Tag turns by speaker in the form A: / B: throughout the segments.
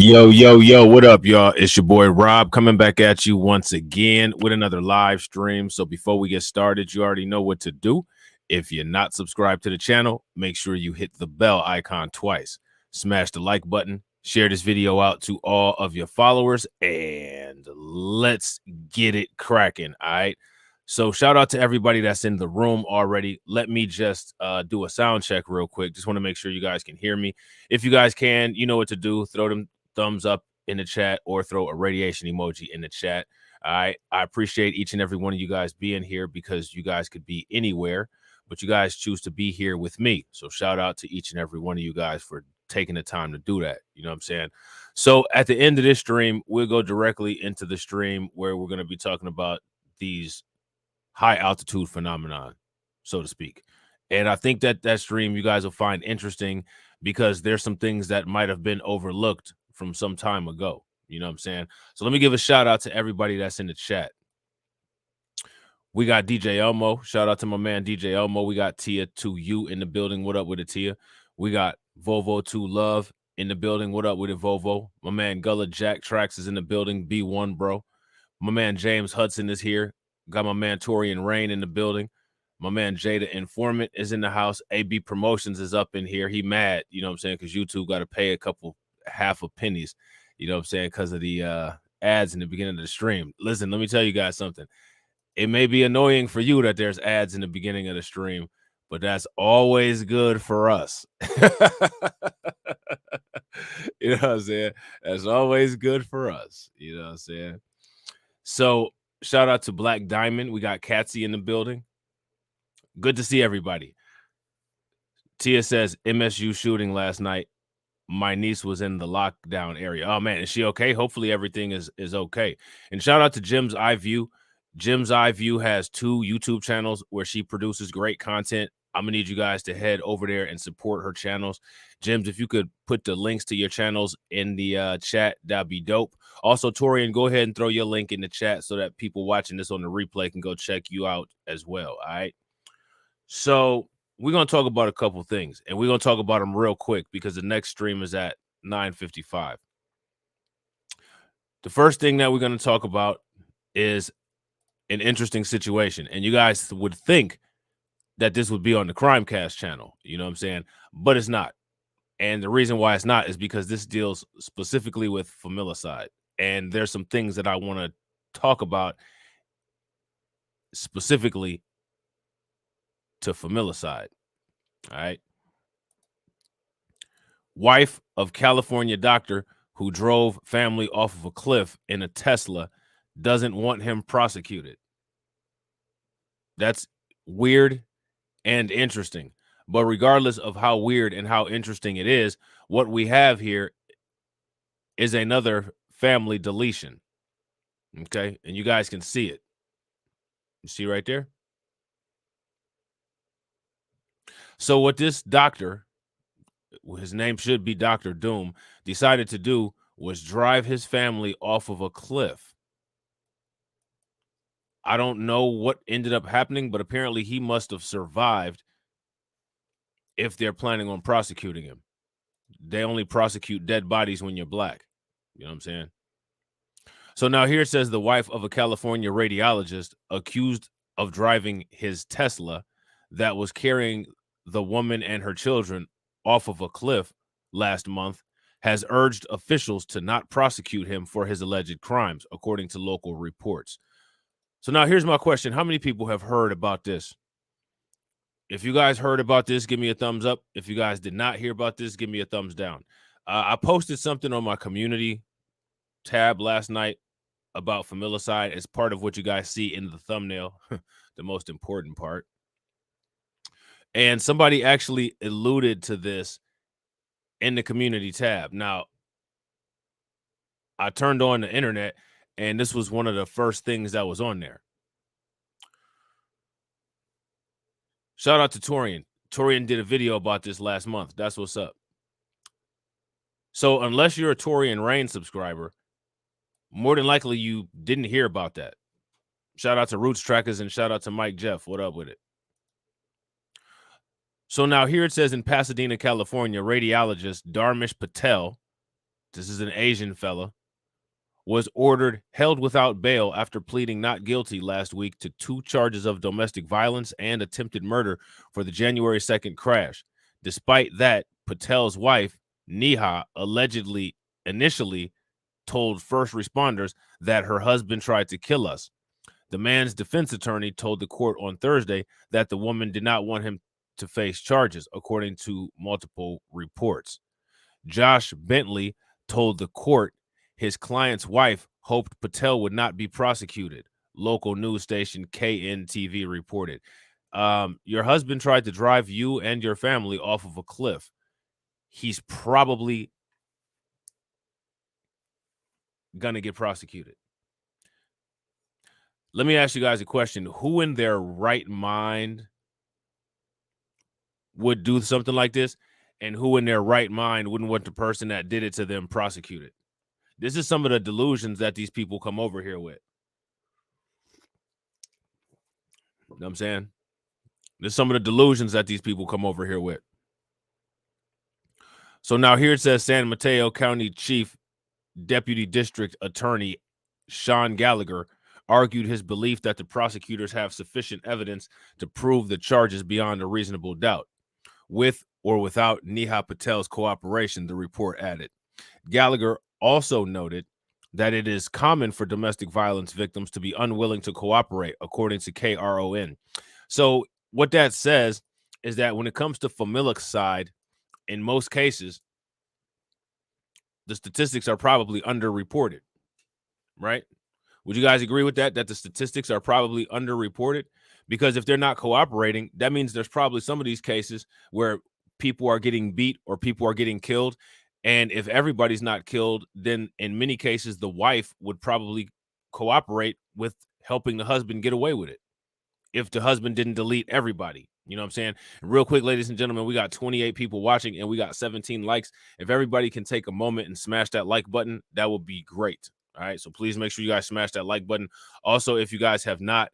A: Yo, what up, y'all? It's your boy Rob coming back at you once again with another live stream. So before we get started, you already know what to do. If you're not subscribed to the channel, make sure you hit the bell icon twice. Smash the like button, share this video out to all of your followers, and let's get it cracking, all right? So shout out to everybody that's in the room already. Let me just do a sound check real quick. Just want to make sure you guys can hear me. If you guys can, you know what to do. Throw them thumbs up in the chat or throw a radiation emoji in the chat. I appreciate each and every one of you guys being here because you guys could be anywhere, but you guys choose to be here with me. So shout out to each and every one of you guys for taking the time to do that. You know what I'm saying? So at the end of this stream, we'll go directly into the stream where we're going to be talking about these high altitude phenomenon, so to speak. And I think that stream you guys will find interesting because there's some things that might have been overlooked from some time ago. You know what I'm saying? So let me give a shout out to everybody that's in the chat. We got DJ Elmo. Shout out to my man DJ Elmo. We got Tia2U in the building. What up with it, Tia? We got Volvo2 Love in the building. What up with it, Volvo? My man Gullah Jack Tracks is in the building. B1, bro. My man James Hudson is here. Got my man Torian Rain in the building. My man Jada Informant is in the house. AB Promotions is up in here. He mad, you know what I'm saying, because YouTube got to pay a couple half of pennies, you know what I'm saying, because of the ads in the beginning of the stream. Listen, let me tell you guys something. It may be annoying for you that there's ads in the beginning of the stream, but that's always good for us. You know what I'm saying? That's always good for us. You know what I'm saying? So shout out to Black Diamond. We got Katsy in the building. Good to see everybody. Tia says MSU shooting last night. My niece was in the lockdown area. Oh man, is she okay? Hopefully everything is okay. And shout out to Jim's Eye View. Jim's Eye View has 2 YouTube channels where she produces great content. I'm gonna need you guys to head over there and support her channels. Jims, if you could put the links to your channels in the chat, that'd be dope. Also, Torian, go ahead and throw your link in the chat so that people watching this on the replay can go check you out as well. All right. So we're gonna talk about a couple things, and we're gonna talk about them real quick because the next stream is at 9:55. The first thing that we're gonna talk about is an interesting situation, and you guys would think that this would be on the Crimecast channel, you know what I'm saying? But it's not. And the reason why it's not is because this deals specifically with familicide. And there's some things that I want to talk about specifically to familicide. All right. Wife of California doctor who drove family off of a cliff in a Tesla doesn't want him prosecuted. That's weird and interesting. But regardless of how weird and how interesting it is, what we have here is another family deletion. Okay, and you guys can see it. You see right there? So what this doctor, his name should be Dr. Doom, decided to do was drive his family off of a cliff. I don't know what ended up happening, but apparently he must have survived if they're planning on prosecuting him. They only prosecute dead bodies when you're black. You know what I'm saying? So now here it says the wife of a California radiologist accused of driving his Tesla that was carrying the woman and her children off of a cliff last month has urged officials to not prosecute him for his alleged crimes, according to local reports. So now here's my question. How many people have heard about this? If you guys heard about this, give me a thumbs up. If you guys did not hear about this, give me a thumbs down. I posted something on my community tab last night about familicide as part of what you guys see in the thumbnail, the most important part. And somebody actually alluded to this in the community tab. Now, I turned on the internet, and this was one of the first things that was on there. Shout out to Torian. Torian did a video about this last month. That's what's up. So unless you're a Torian Rain subscriber, more than likely you didn't hear about that. Shout out to Roots Trackers and shout out to Mike Jeff. What up with it? So now here it says in Pasadena, California, radiologist Dharmesh Patel this is an Asian fella, was held without bail after pleading not guilty last week to 2 charges of domestic violence and attempted murder for the January 2nd crash. Despite that, Patel's wife, Neha, initially told first responders that her husband tried to kill us. The man's defense attorney told the court on Thursday that the woman did not want him to face charges, according to multiple reports. Josh Bentley told the court his client's wife hoped Patel would not be prosecuted. Local news station KNTV reported. Your husband tried to drive you and your family off of a cliff. He's probably going to get prosecuted. Let me ask you guys a question. Who in their right mind would do something like this? And who in their right mind wouldn't want the person that did it to them prosecuted? This is some of the delusions that these people come over here with. You know what I'm saying? There's some of the delusions that these people come over here with. So now here it says San Mateo County Chief Deputy District Attorney Sean Gallagher argued his belief that the prosecutors have sufficient evidence to prove the charges beyond a reasonable doubt, with or without Neha Patel's cooperation, the report added. Gallagher also noted that it is common for domestic violence victims to be unwilling to cooperate, according to KRON. So what that says is that when it comes to familicide, in most cases, the statistics are probably underreported, right? Would you guys agree with that, that the statistics are probably underreported? Because if they're not cooperating, that means there's probably some of these cases where people are getting beat or people are getting killed. And if everybody's not killed, then in many cases, the wife would probably cooperate with helping the husband get away with it if the husband didn't delete everybody. You know what I'm saying? And real quick, ladies and gentlemen, we got 28 people watching and we got 17 likes. If everybody can take a moment and smash that like button, that would be great. All right. So please make sure you guys smash that like button. Also, if you guys have not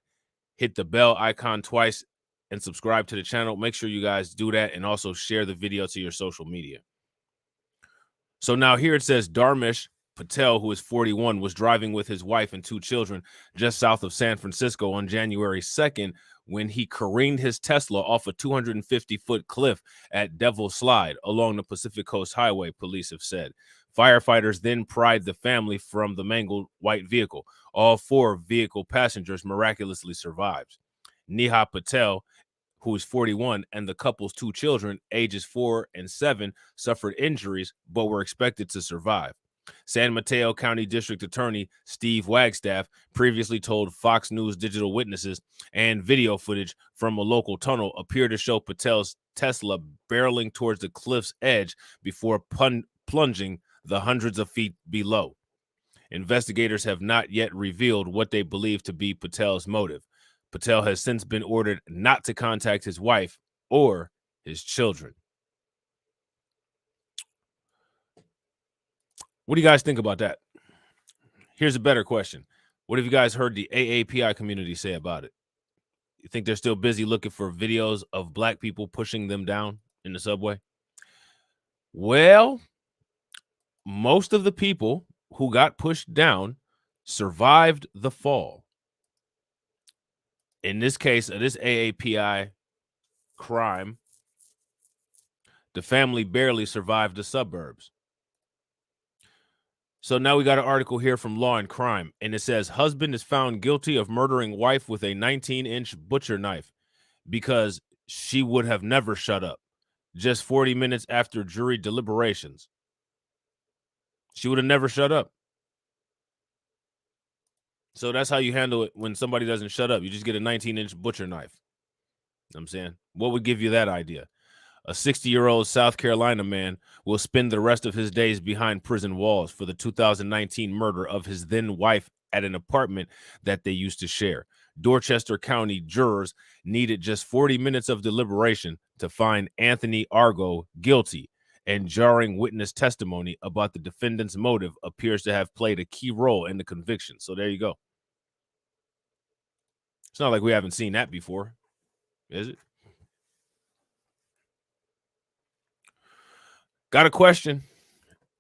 A: hit the bell icon twice and subscribe to the channel, make sure you guys do that and also share the video to your social media. So now here it says Dharmesh Patel, who is 41, was driving with his wife and 2 children just south of San Francisco on January 2nd when he careened his Tesla off a 250-foot cliff at Devil Slide along the Pacific Coast Highway, police have said. Firefighters then pried the family from the mangled white vehicle. All 4 vehicle passengers miraculously survived. Neha Patel, who is 41, and the couple's 2 children, ages 4 and 7, suffered injuries but were expected to survive. San Mateo County District Attorney Steve Wagstaff previously told Fox News digital witnesses and video footage from a local tunnel appear to show Patel's Tesla barreling towards the cliff's edge before plunging the hundreds of feet below. Investigators have not yet revealed what they believe to be Patel's motive. Patel has since been ordered not to contact his wife or his children. What do you guys think about that? Here's a better question. What have you guys heard the AAPI community say about it? You think they're still busy looking for videos of black people pushing them down in the subway? Well, most of the people who got pushed down survived the fall. In this case of this AAPI crime, the family barely survived the suburbs. So now we got an article here from Law and Crime, and it says husband is found guilty of murdering wife with a 19-inch butcher knife because she would have never shut up. Just 40 minutes after jury deliberations. She would have never shut up. So that's how you handle it when somebody doesn't shut up. You just get a 19-inch butcher knife. You know what I'm saying? What would give you that idea? A 60-year-old South Carolina man will spend the rest of his days behind prison walls for the 2019 murder of his then wife at an apartment that they used to share. Dorchester County jurors needed just 40 minutes of deliberation to find Anthony Argo guilty, and jarring witness testimony about the defendant's motive appears to have played a key role in the conviction. So there you go. It's not like we haven't seen that before, is it? Got a question.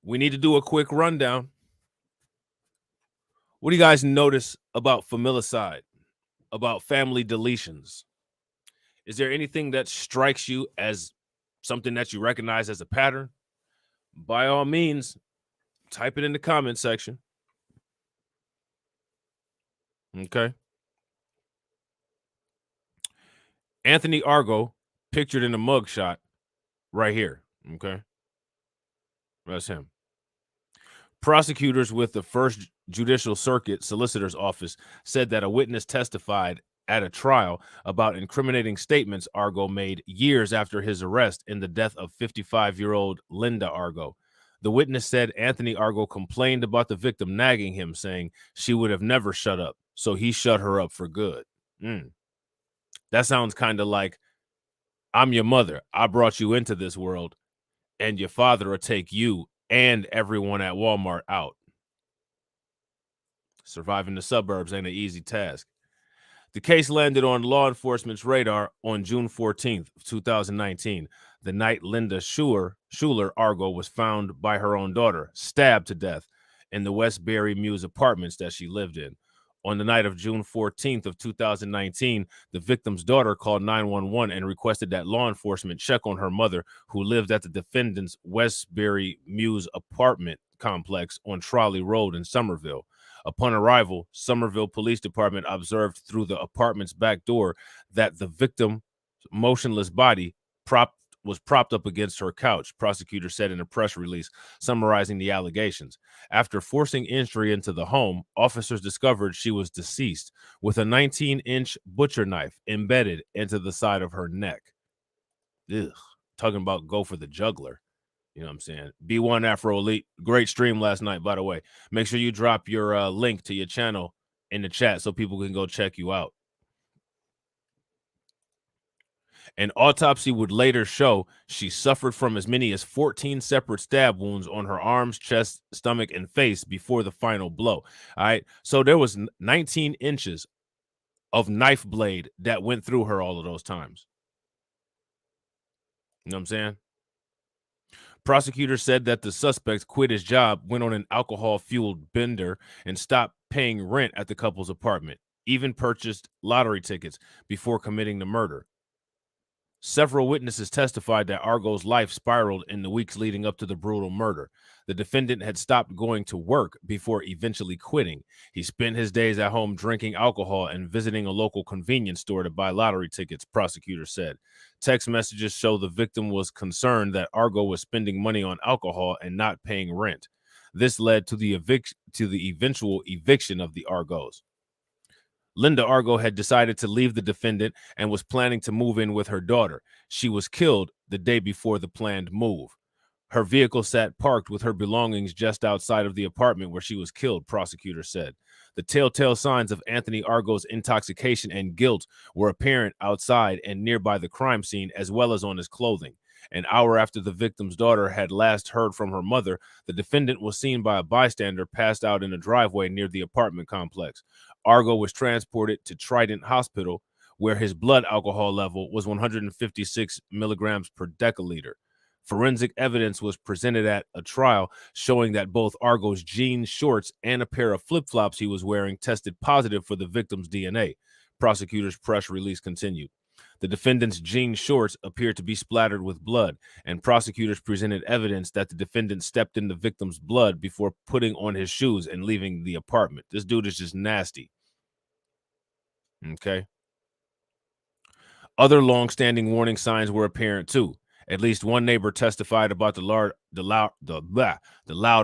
A: we need to do a quick rundown. What do you guys notice about familicide, about family deletions? Is there anything that strikes you as something that you recognize as a pattern? By all means, type it in the comment section. Okay. Anthony Argo, pictured in a mugshot right here. Okay. That's him. Prosecutors with the First Judicial Circuit Solicitor's Office said that a witness testified at a trial about incriminating statements Argo made years after his arrest in the death of 55-year-old Linda Argo. The witness said Anthony Argo complained about the victim nagging him, saying she would have never shut up, so he shut her up for good. That sounds kind of like, I'm your mother. I brought you into this world, and your father will take you and everyone at Walmart out. Surviving the suburbs ain't an easy task. The case landed on law enforcement's radar on June 14th, 2019, the night Linda Schuler Argo was found by her own daughter, stabbed to death in the Westbury Mews apartments that she lived in. On the night of June 14th of 2019, the victim's daughter called 911 and requested that law enforcement check on her mother, who lived at the defendant's Westbury Mews apartment complex on Trolley Road in Somerville. Upon arrival, Somerville Police Department observed through the apartment's back door that the victim's motionless body was propped up against her couch, prosecutors said in a press release summarizing the allegations. After forcing entry into the home, officers discovered she was deceased with a 19-inch butcher knife embedded into the side of her neck. Ugh, talking about go for the juggler. You know what I'm saying? B1 Afro Elite, great stream last night, by the way. Make sure you drop your link to your channel in the chat so people can go check you out. An autopsy would later show she suffered from as many as 14 separate stab wounds on her arms, chest, stomach, and face before the final blow. All right. So there was 19 inches of knife blade that went through her all of those times. You know what I'm saying? Prosecutors said that the suspect quit his job, went on an alcohol-fueled bender, and stopped paying rent at the couple's apartment, even purchased lottery tickets before committing the murder. Several witnesses testified that Argo's life spiraled in the weeks leading up to the brutal murder. The defendant had stopped going to work before eventually quitting. He spent his days at home drinking alcohol and visiting a local convenience store to buy lottery tickets, prosecutors said. Text messages show the victim was concerned that Argo was spending money on alcohol and not paying rent. This led to the eventual eviction of the Argos. Linda Argo had decided to leave the defendant and was planning to move in with her daughter. She was killed the day before the planned move. Her vehicle sat parked with her belongings just outside of the apartment where she was killed, prosecutors said. The telltale signs of Anthony Argo's intoxication and guilt were apparent outside and nearby the crime scene, as well as on his clothing. An hour after the victim's daughter had last heard from her mother, the defendant was seen by a bystander passed out in a driveway near the apartment complex. Argo was transported to Trident Hospital, where his blood alcohol level was 156 milligrams per deciliter. Forensic evidence was presented at a trial showing that both Argo's jean shorts and a pair of flip-flops he was wearing tested positive for the victim's DNA. Prosecutors' press release continued. The defendant's jean shorts appeared to be splattered with blood, and prosecutors presented evidence that the defendant stepped in the victim's blood before putting on his shoes and leaving the apartment. This dude is just nasty. Okay. Other long-standing warning signs were apparent too. At least one neighbor testified about the loud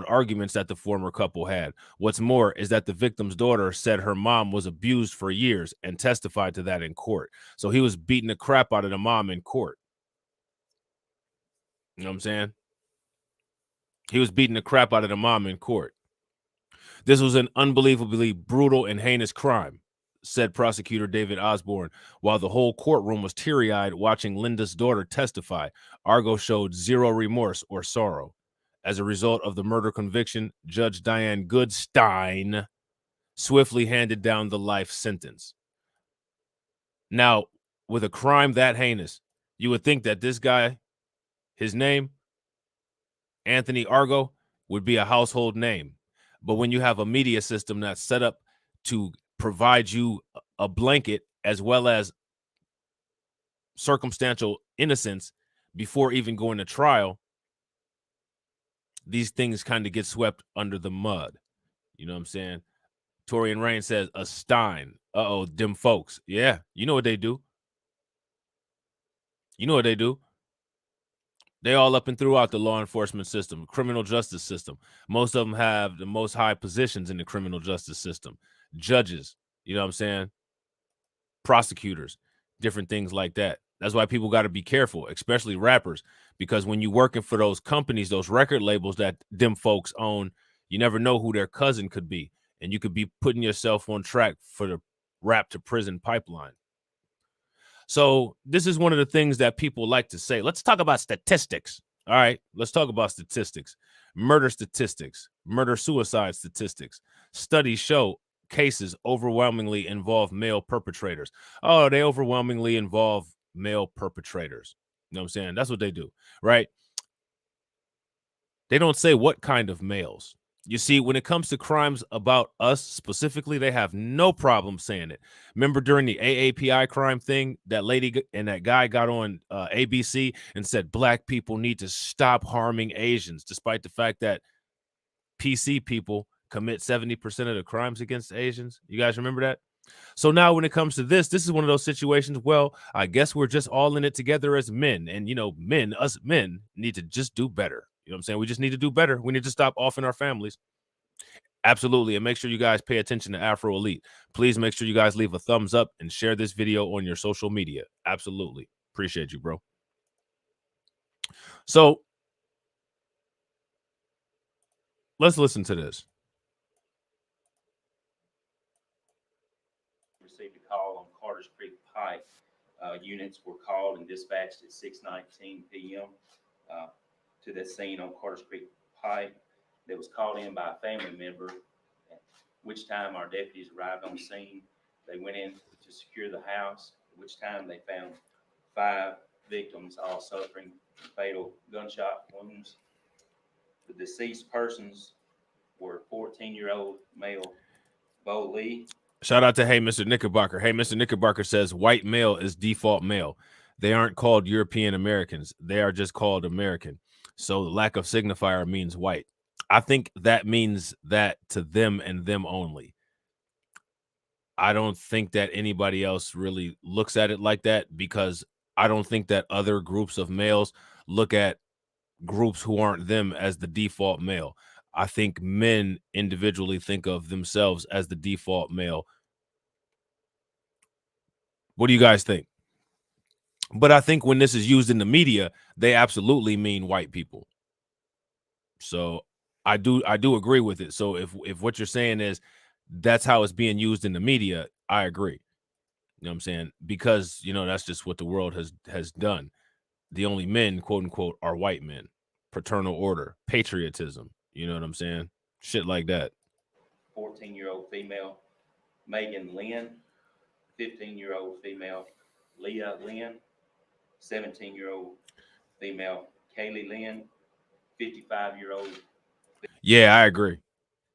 A: arguments that the former couple had. What's more is that the victim's daughter said her mom was abused for years and testified to that in court. So he was beating the crap out of the mom in court. You know what I'm saying? He was beating the crap out of the mom in court. This was an unbelievably brutal and heinous crime, said prosecutor David Osborne. While the whole courtroom was teary-eyed watching Linda's daughter testify, Argo showed zero remorse or sorrow. As a result of the murder conviction, Judge Diane Goodstein swiftly handed down the life sentence. Now, with a crime that heinous, you would think that this guy, his name, Anthony Argo, would be a household name. But when you have a media system that's set up to provide you a blanket as well as circumstantial innocence before even going to trial, these things kind of get swept under the mud. You know what I'm saying? Torian Rain says a Stein. Uh-oh, them folks. Yeah, you know what they do. You know what they do. They all up and throughout the law enforcement system, criminal justice system. Most of them have the most high positions in the criminal justice system. Judges, you know what I'm saying? Prosecutors, different things like that. That's why people got to be careful, especially rappers, because when you're working for those companies, those record labels that them folks own, you never know who their cousin could be. And you could be putting yourself on track for the rap to prison pipeline. So this is one of the things that people like to say. Let's talk about statistics. All right, let's talk about statistics. Murder statistics, murder suicide statistics. Studies show cases overwhelmingly involve male perpetrators. Oh, they overwhelmingly involve male perpetrators. You know what I'm saying? That's what they do, right? They don't say what kind of males. You see, when it comes to crimes about us specifically, they have no problem saying it. Remember during the AAPI crime thing, that lady and that guy got on ABC and said black people need to stop harming Asians, despite the fact that PC people commit 70% of the crimes against Asians. You guys remember that? So now when it comes to this is one of those situations, well, I guess we're just all in it together as men. And, you know, us men need to just do better. You know what I'm saying? We just need to do better. We need to stop offing our families. Absolutely. And make sure you guys pay attention to Afro Elite. Please make sure you guys leave a thumbs up and share this video on your social media. Absolutely. Appreciate you, bro. So let's listen to this.
B: Received a call on Carter's Creek Pike. Units were called and dispatched at 6:19 p.m. To the scene on Carter's Creek Pike that was called in by a family member, at which time our deputies arrived on scene. They went in to secure the house, at which time they found 5 victims, all suffering fatal gunshot wounds. The deceased persons were 14-year-old male Bo Lee.
A: Shout out to Hey Mr. Knickerbocker. Hey Mr. Knickerbocker says white male is default male. They aren't called European Americans. They are just called American. So the lack of signifier means white. I think that means that to them and them only. I don't think that anybody else really looks at it like that, because I don't think that other groups of males look at groups who aren't them as the default male. I think men individually think of themselves as the default male. What do you guys think? But I think when this is used in the media, they absolutely mean white people. So I do agree with it. So if what you're saying is that's how it's being used in the media, I agree. You know what I'm saying? Because, you know, that's just what the world has done. The only men, quote unquote, are white men. Paternal order, patriotism. You know what I'm saying? Shit like that.
B: 14-year-old female Megan Lynn, 15-year-old female Leah Lynn, 17-year-old female Kaylee Lynn, 55-year-old.
A: Yeah, I agree.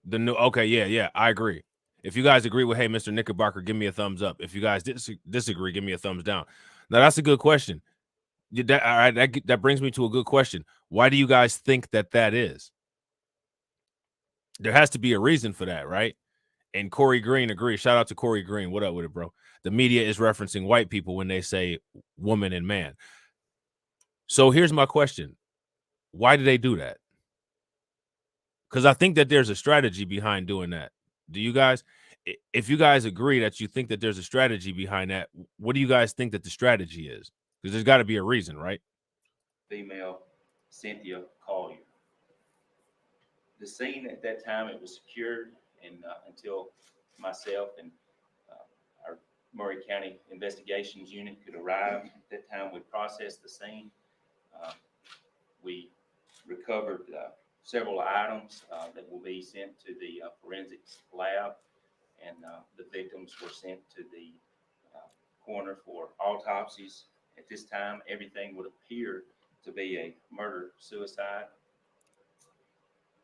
A: The new okay, yeah, I agree. If you guys agree with Hey Mr. Knickerbocker, give me a thumbs up. If you guys disagree, give me a thumbs down. Now that's a good question. That, all right, that brings me to a good question. Why do you guys think that is? There has to be a reason for that, right? And Corey Green agrees. Shout out to Corey Green. What up with it, bro? The media is referencing white people when they say woman and man. So here's my question. Why do they do that? Because I think that there's a strategy behind doing that. Do you guys? If you guys agree that you think that there's a strategy behind that, what do you guys think that the strategy is? Because there's got to be a reason, right?
B: Female Cynthia Collier. The scene at that time, it was secured, and until myself and our Murray County Investigations Unit could arrive. At that time, we processed the scene. Uh, we recovered several items that will be sent to the forensics lab, and the victims were sent to the coroner for autopsies. At this time, everything would appear to be a murder-suicide.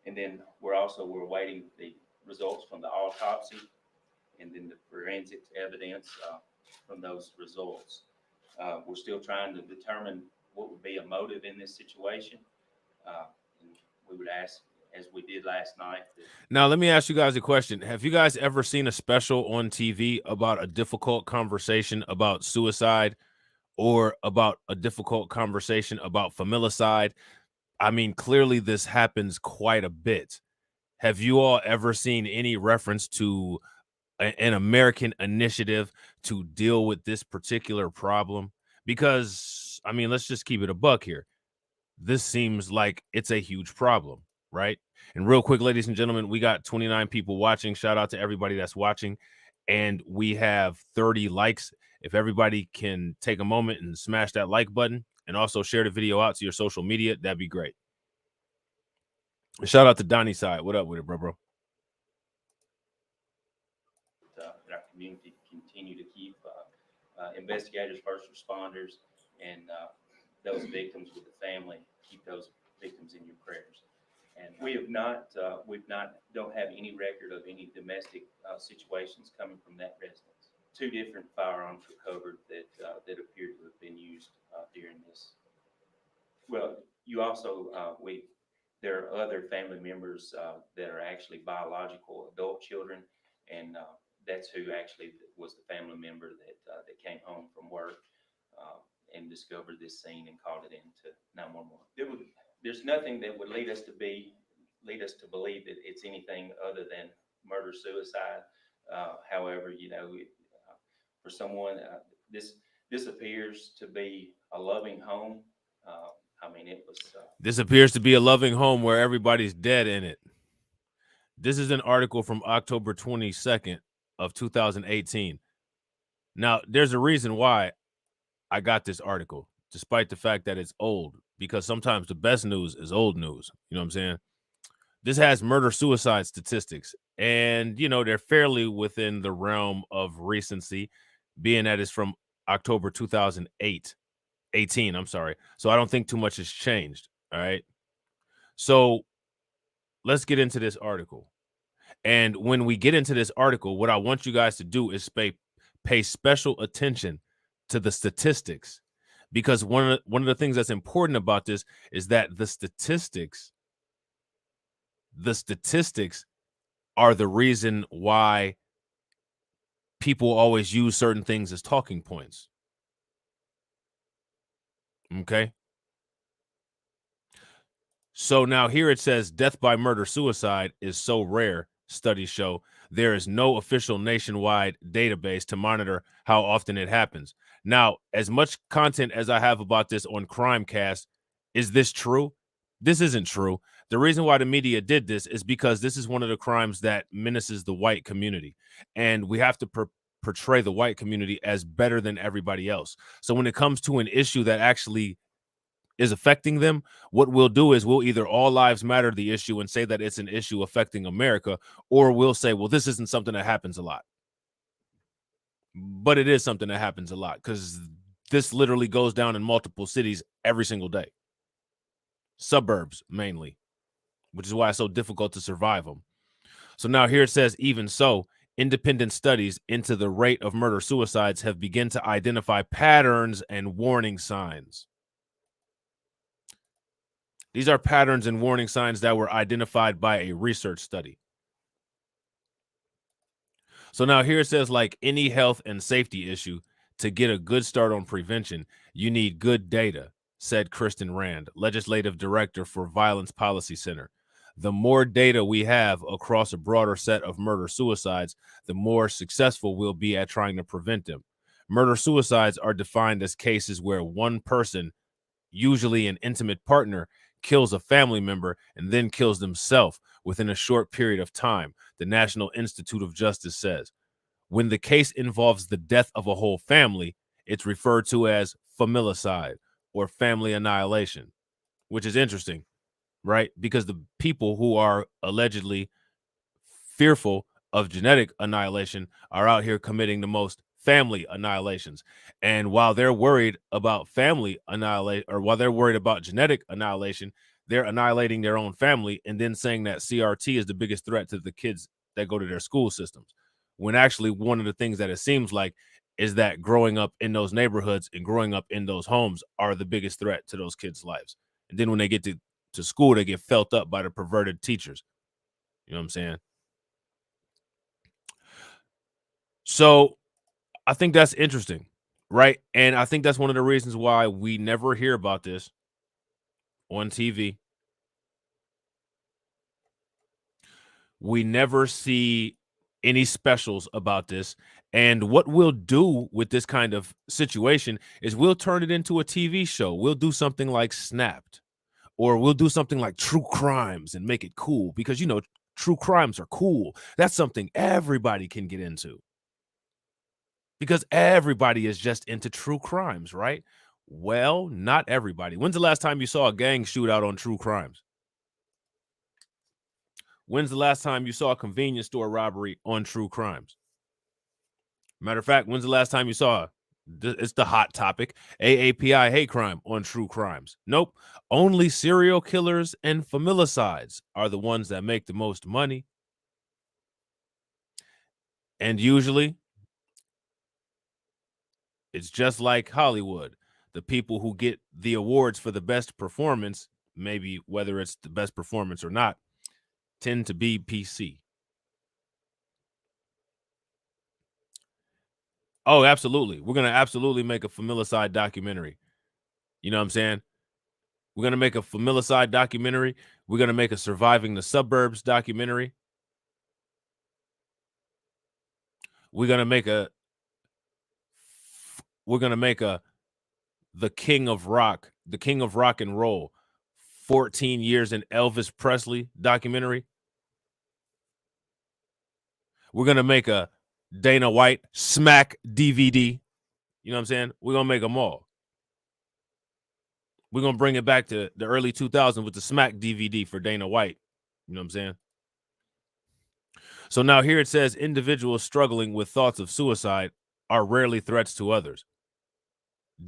B: And then we're waiting the results from the autopsy and then the forensic evidence from those results. We're still trying to determine what would be a motive in this situation. And we would ask, as we did last night.
A: Now, let me ask you guys a question. Have you guys ever seen a special on TV about a difficult conversation about suicide or about a difficult conversation about familicide? I mean, clearly this happens quite a bit. Have you all ever seen any reference to an American initiative to deal with this particular problem? Because, I mean, let's just keep it a buck here. This seems like it's a huge problem, right? And real quick, ladies and gentlemen, we got 29 people watching. Shout out to everybody that's watching. And we have 30 likes. If everybody can take a moment and smash that like button and also share the video out to your social media, that'd be great. Shout out to Donnie Side. What up with it, bro?
B: Our community continue to keep investigators, first responders, and those victims with the family, keep those victims in your prayers. And don't have any record of any domestic situations coming from that residence. 2 different firearms recovered that appear to have been used during this. Well, you also there are other family members that are actually biological adult children, and that's who actually was the family member that came home from work and discovered this scene and called it into 911. There's nothing that would lead us to believe that it's anything other than murder suicide. However, for someone, this appears to be a loving home. I mean, it was.
A: This appears to be a loving home where everybody's dead in it. This is an article from October 22nd of 2018. Now, there's a reason why I got this article, despite the fact that it's old, because sometimes the best news is old news. You know what I'm saying? This has murder-suicide statistics, and, they're fairly within the realm of recency, being that it's from October 2018, I'm sorry. So I don't think too much has changed, all right? So let's get into this article. And when we get into this article, what I want you guys to do is pay special attention to the statistics, because one of the things that's important about this is that the statistics are the reason why people always use certain things as talking points. Okay. So now here it says death by murder suicide is so rare, studies show there is no official nationwide database to monitor how often it happens. Now, as much content as I have about this on Crimecast, is this true? This isn't true. The reason why the media did this is because this is one of the crimes that menaces the white community, and we have to portray the white community as better than everybody else. So when it comes to an issue that actually is affecting them, what we'll do is we'll either all lives matter the issue and say that it's an issue affecting America, or we'll say, well, this isn't something that happens a lot. But it is something that happens a lot, because this literally goes down in multiple cities every single day. Suburbs mainly, which is why it's so difficult to survive them. So now here it says, even so, independent studies into the rate of murder suicides have begun to identify patterns and warning signs. These are patterns and warning signs that were identified by a research study. So now here it says, like any health and safety issue, to get a good start on prevention, you need good data, said Kristen Rand, legislative director for Violence Policy Center. The more data we have across a broader set of murder-suicides, the more successful we'll be at trying to prevent them. Murder-suicides are defined as cases where one person, usually an intimate partner, kills a family member and then kills themselves within a short period of time, the National Institute of Justice says. When the case involves the death of a whole family, it's referred to as familicide or family annihilation, which is interesting, right? Because the people who are allegedly fearful of genetic annihilation are out here committing the most family annihilations. And while they're worried about family annihilation, or while they're worried about genetic annihilation, they're annihilating their own family and then saying that CRT is the biggest threat to the kids that go to their school systems. When actually one of the things that it seems like is that growing up in those neighborhoods and growing up in those homes are the biggest threat to those kids' lives. And then when they get to school, they get felt up by the perverted teachers. You know what I'm saying? So I think that's interesting, right? And I think that's one of the reasons why we never hear about this on TV. We never see any specials about this. And what we'll do with this kind of situation is we'll turn it into a TV show. We'll do something like Snapped, or we'll do something like True Crimes and make it cool because, true crimes are cool. That's something everybody can get into because everybody is just into true crimes, right? Well, not everybody. When's the last time you saw a gang shootout on True Crimes? When's the last time you saw a convenience store robbery on True Crimes? Matter of fact, when's the last time you saw it's the hot topic, AAPI hate crime on True Crimes? Nope. Only serial killers and familicides are the ones that make the most money. And usually it's just like Hollywood. The people who get the awards for the best performance, maybe whether it's the best performance or not, tend to be PC. Oh, absolutely. We're going to absolutely make a familicide documentary. You know what I'm saying? We're going to make a familicide documentary. We're going to make a surviving the suburbs documentary. We're going to make a the king of rock and roll, 14 years in Elvis Presley documentary. We're going to make a Dana White smack DVD. You know what I'm saying? We're going to make them all. We're going to bring it back to the early 2000s with the smack DVD for Dana White. You know what I'm saying? So now here it says individuals struggling with thoughts of suicide are rarely threats to others.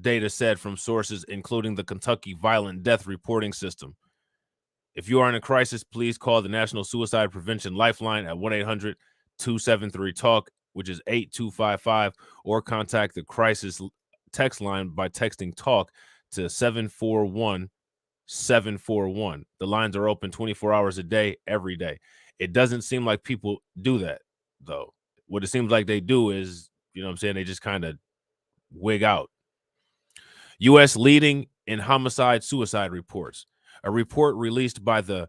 A: Data said from sources including the Kentucky Violent Death Reporting System. If you are in a crisis, please call the National Suicide Prevention Lifeline at 1-800-273-TALK, which is 8255, or contact the crisis text line by texting TALK to 741-741. The lines are open 24 hours a day, every day. It doesn't seem like people do that, though. What it seems like they do is, you know what I'm saying, they just kind of wig out. U.S. leading in homicide-suicide reports. A report released by the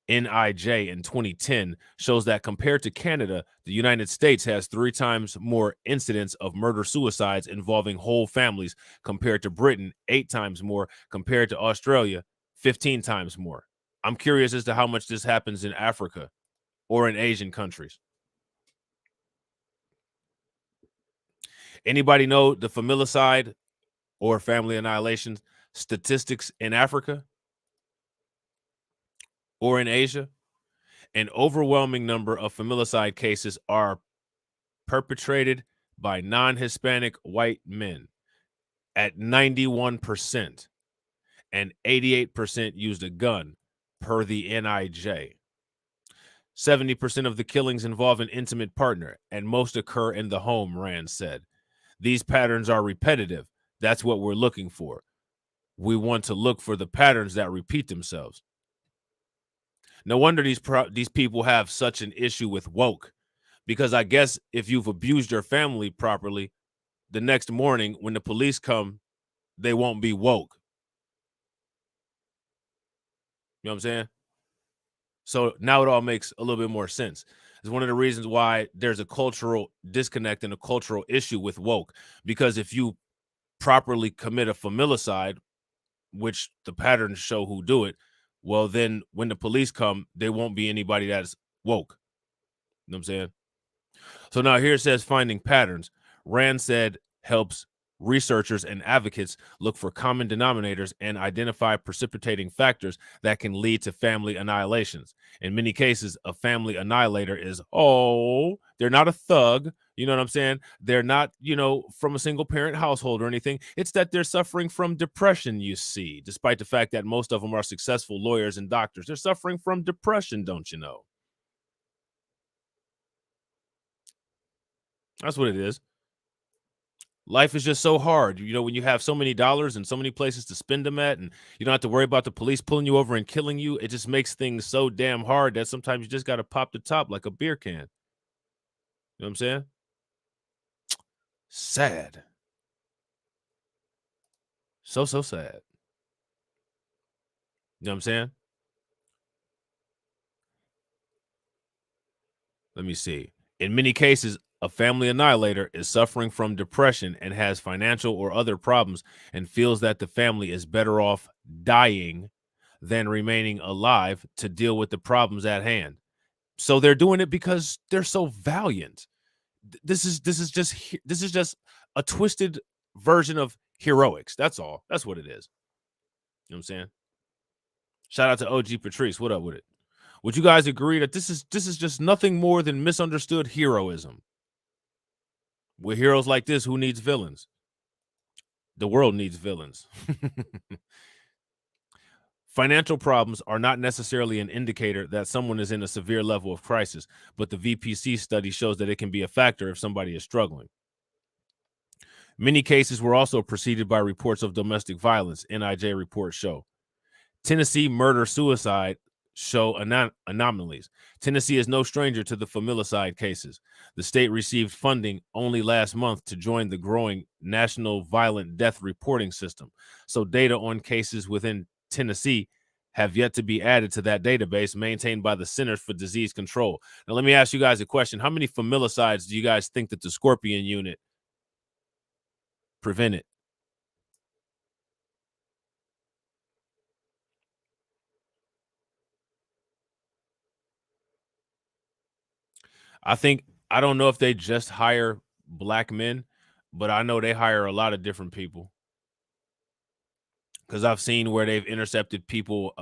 A: NIJ in 2010 shows that compared to Canada, the United States has 3 times more incidents of murder-suicides involving whole families compared to Britain, 8 times more, compared to Australia, 15 times more. I'm curious as to how much this happens in Africa or in Asian countries. Anybody know the familicide or family annihilation statistics in Africa or in Asia? An overwhelming number of familicide cases are perpetrated by non-Hispanic white men at 91%, and 88% used a gun per the NIJ. 70% of the killings involve an intimate partner, and most occur in the home, Rand said. These patterns are repetitive. That's what we're looking for. We want to look for the patterns that repeat themselves. No wonder these people have such an issue with woke, because I guess if you've abused your family properly, the next morning when the police come, they won't be woke. You know what I'm saying? So now it all makes a little bit more sense. It's one of the reasons why there's a cultural disconnect and a cultural issue with woke, because if you properly commit a familicide, which the patterns show who do it, well, then when the police come, there won't be anybody that's woke. You know what I'm saying? So now here it says finding patterns. Rand said helps researchers and advocates look for common denominators and identify precipitating factors that can lead to family annihilations. In many cases, a family annihilator is, oh, they're not a thug. You know what I'm saying? They're not, from a single parent household or anything. It's that they're suffering from depression, you see, despite the fact that most of them are successful lawyers and doctors. They're suffering from depression, don't you know? That's what it is. Life is just so hard. When you have so many dollars and so many places to spend them at, and you don't have to worry about the police pulling you over and killing you, it just makes things so damn hard that sometimes you just got to pop the top like a beer can. You know what I'm saying? Sad. So sad. You know what I'm saying? Let me see. In many cases, a family annihilator is suffering from depression and has financial or other problems and feels that the family is better off dying than remaining alive to deal with the problems at hand. So they're doing it because they're so valiant. This is just a twisted version of heroics. That's all. That's what it is. You know what I'm saying? Shout out to OG Patrice. What up with it? Would you guys agree that this is just nothing more than misunderstood heroism? With heroes like this, who needs villains? The world needs villains. Financial problems are not necessarily an indicator that someone is in a severe level of crisis, but the VPC study shows that it can be a factor if somebody is struggling. Many cases were also preceded by reports of domestic violence, NIJ reports show. Tennessee murder-suicide show anomalies. Tennessee is no stranger to the familicide cases. The state received funding only last month to join the growing National Violent Death Reporting System. So data on cases within Tennessee have yet to be added to that database maintained by the Centers for Disease Control. Now, let me ask you guys a question. How many familicides do you guys think that the Scorpion unit prevented? I don't know if they just hire black men, but I know they hire a lot of different people because I've seen where they've intercepted people.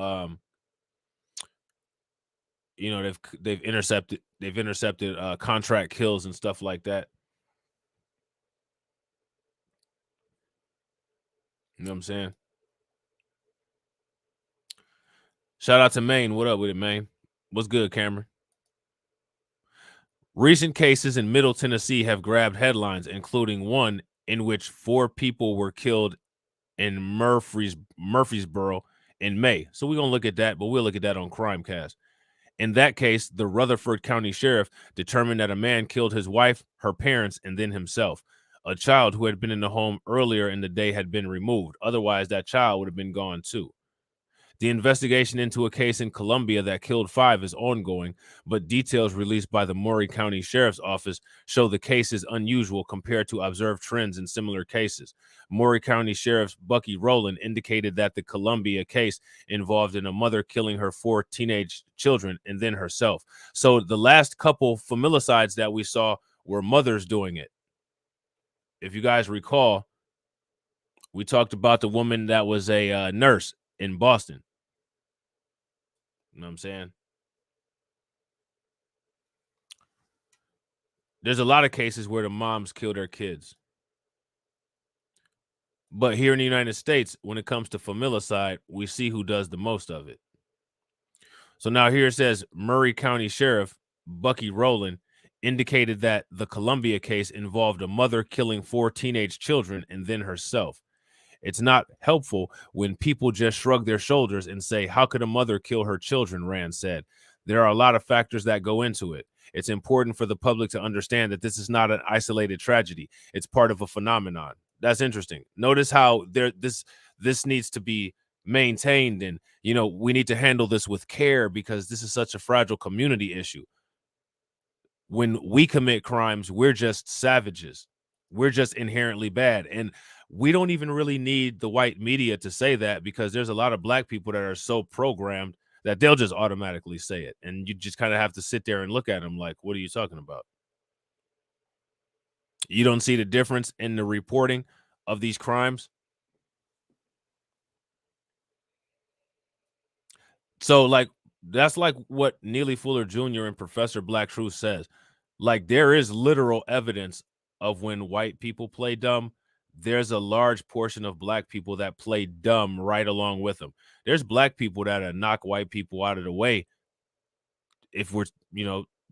A: They've intercepted contract kills and stuff like that. You know what I'm saying? Shout out to Maine. What up with it, Maine? What's good, Cameron? Recent cases in Middle Tennessee have grabbed headlines, including one in which 4 people were killed in Murfreesboro in May. So we're gonna look at that, but we'll look at that on Crimecast. In that case, the Rutherford County Sheriff determined that a man killed his wife, her parents, and then himself. A child who had been in the home earlier in the day had been removed. Otherwise, that child would have been gone too. The investigation into a case in Columbia that killed 5 is ongoing, but details released by the Maury County Sheriff's Office show the case is unusual compared to observed trends in similar cases. Maury County Sheriff Bucky Rowland indicated that the Columbia case involved in a mother killing her 4 teenage children and then herself. So the last couple familicides that we saw were mothers doing it. If you guys recall, we talked about the woman that was a nurse in Boston. You know what I'm saying? There's a lot of cases where the moms kill their kids. But here in the United States, when it comes to familicide, we see who does the most of it. So now here it says Maury County Sheriff Bucky Rowland indicated that the Columbia case involved a mother killing 4 teenage children and then herself. It's not helpful when people just shrug their shoulders and say, how could a mother kill her children, Rand said. There are a lot of factors that go into it. It's important for the public to understand that this is not an isolated tragedy. It's part of a phenomenon. That's interesting. Notice how this needs to be maintained, and we need to handle this with care because this is such a fragile community issue. When we commit crimes, we're just savages. We're just inherently bad. And we don't even really need the white media to say that because there's a lot of black people that are so programmed that they'll just automatically say it. And you just kind of have to sit there and look at them like, what are you talking about? You don't see the difference in the reporting of these crimes. So like that's like what Neely Fuller Jr. and Professor Black Truth says. Like there is literal evidence of when white people play dumb, there's a large portion of black people that play dumb right along with them. There's black people that knock white people out of the way if we're,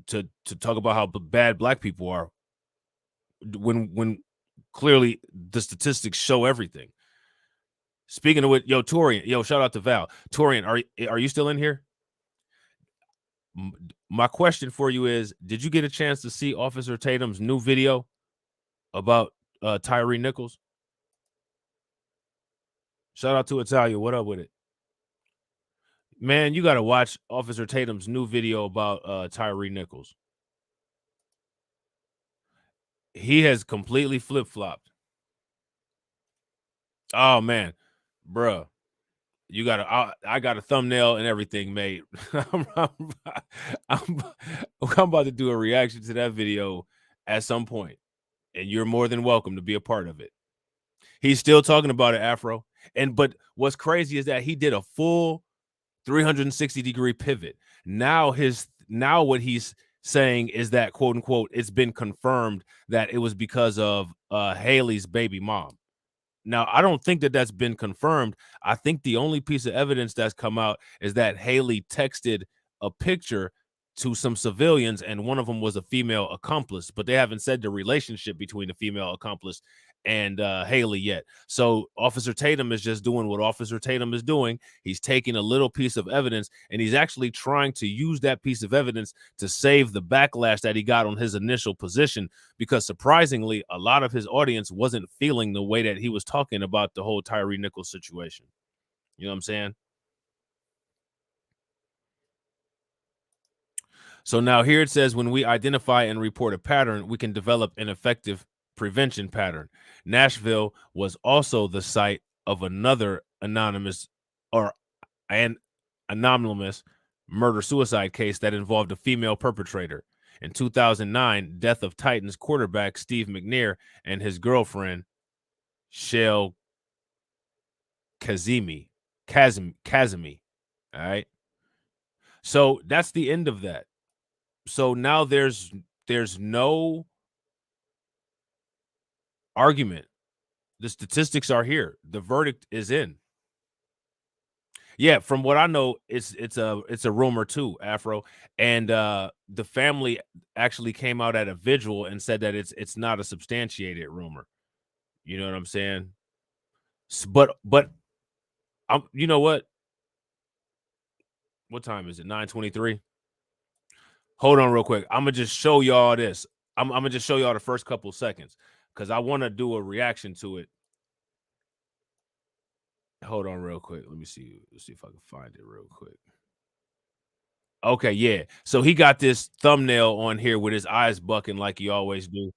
A: to talk about how bad black people are when clearly the statistics show everything. Speaking of which, Torian, shout out to Val. Torian, are you still in here? My question for you is, did you get a chance to see Officer Tatum's new video about Tyree Nichols? Shout out to Italia. What up with it? Man, you got to watch Officer Tatum's new video about Tyree Nichols. He has completely flip-flopped. Oh, man. Bruh. I got a thumbnail and everything made. I'm about to do a reaction to that video at some point, and you're more than welcome to be a part of it. He's still talking about it, Afro. But what's crazy is that he did a full 360-degree pivot. Now what he's saying is that, quote unquote, it's been confirmed that it was because of Haley's baby mom. Now, I don't think that that's been confirmed. I think the only piece of evidence that's come out is that Haley texted a picture to some civilians, and one of them was a female accomplice, but they haven't said the relationship between the female accomplice and Haley yet. So Officer Tatum is just doing what Officer Tatum is doing. He's taking a little piece of evidence, and he's actually trying to use that piece of evidence to save the backlash that he got on his initial position, because surprisingly, a lot of his audience wasn't feeling the way that he was talking about the whole Tyree Nichols situation. You know what I'm saying? So now here it says, when we identify and report a pattern, we can develop an effective prevention pattern. Nashville was also the site of another anonymous murder-suicide case that involved a female perpetrator. In 2009, death of Titans quarterback Steve McNair and his girlfriend, Shell Kazemi. All right. So that's the end of that. So now there's no argument. The statistics are here. The verdict is in. Yeah, from what I know, it's a rumor too, Afro. And the family actually came out at a vigil and said that it's not a substantiated rumor. You know what I'm saying? But you know what? What time is it? 9:23. Hold on real quick. I'm gonna just show y'all this. I'm gonna just show y'all the first couple seconds because I want to do a reaction to it. Hold on real quick. Let me see. Let's see if I can find it real quick. Okay, yeah. So he got this thumbnail on here with his eyes bucking like he always do.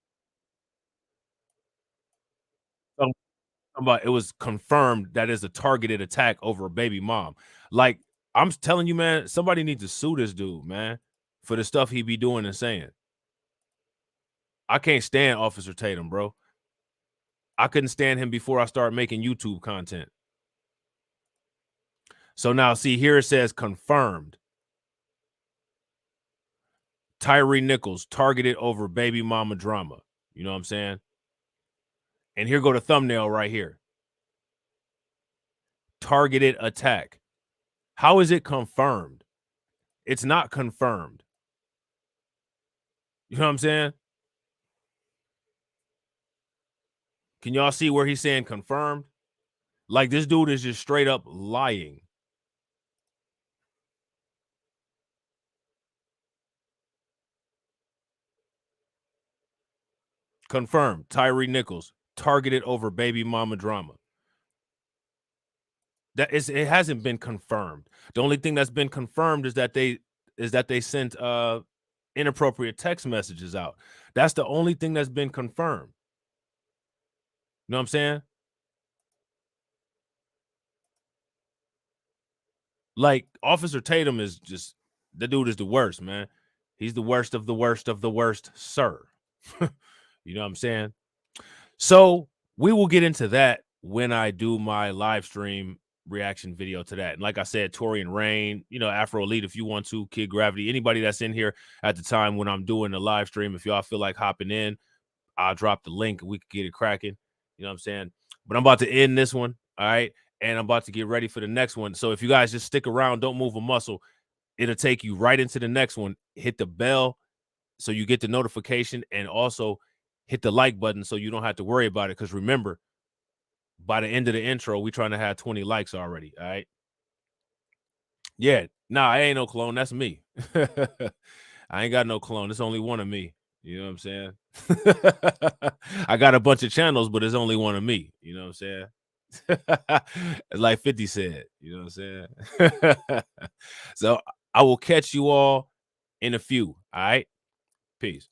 A: About it was confirmed that is a targeted attack over a baby mom. Like, I'm telling you, man, somebody needs to sue this dude, man, for the stuff he be doing and saying. I can't stand Officer Tatum, bro. I couldn't stand him before I started making YouTube content. So now, see, here it says confirmed. Tyree Nichols targeted over baby mama drama. You know what I'm saying? And here go the thumbnail right here. Targeted attack. How is it confirmed? It's not confirmed. You know what I'm saying? Can y'all see where he's saying confirmed? Like, this dude is just straight up lying. Confirmed. Tyree Nichols targeted over baby mama drama. It hasn't been confirmed. The only thing that's been confirmed is that they sent inappropriate text messages out. That's the only thing that's been confirmed. You know what I'm saying? Like, Officer Tatum is just, the dude is the worst, man. He's the worst of the worst of the worst, sir. You know what I'm saying? So we will get into that when I do my live stream reaction video to that. And like I said, Tori and Rain, Afro Elite, if you want to, Kid Gravity, anybody that's in here at the time when I'm doing the live stream, if y'all feel like hopping in, I'll drop the link and we can get it cracking. You know what I'm saying? But I'm about to end this one, all right? And I'm about to get ready for the next one. So if you guys just stick around, don't move a muscle, it'll take you right into the next one. Hit the bell so you get the notification, and also hit the like button so you don't have to worry about it. Because remember, by the end of the intro, we're trying to have 20 likes already, all right? Yeah, nah, I ain't no clone. That's me. I ain't got no clone. There's only one of me. You know what I'm saying? I got a bunch of channels, but there's only one of me. You know what I'm saying? Like 50 said. You know what I'm saying? So I will catch you all in a few. All right? Peace.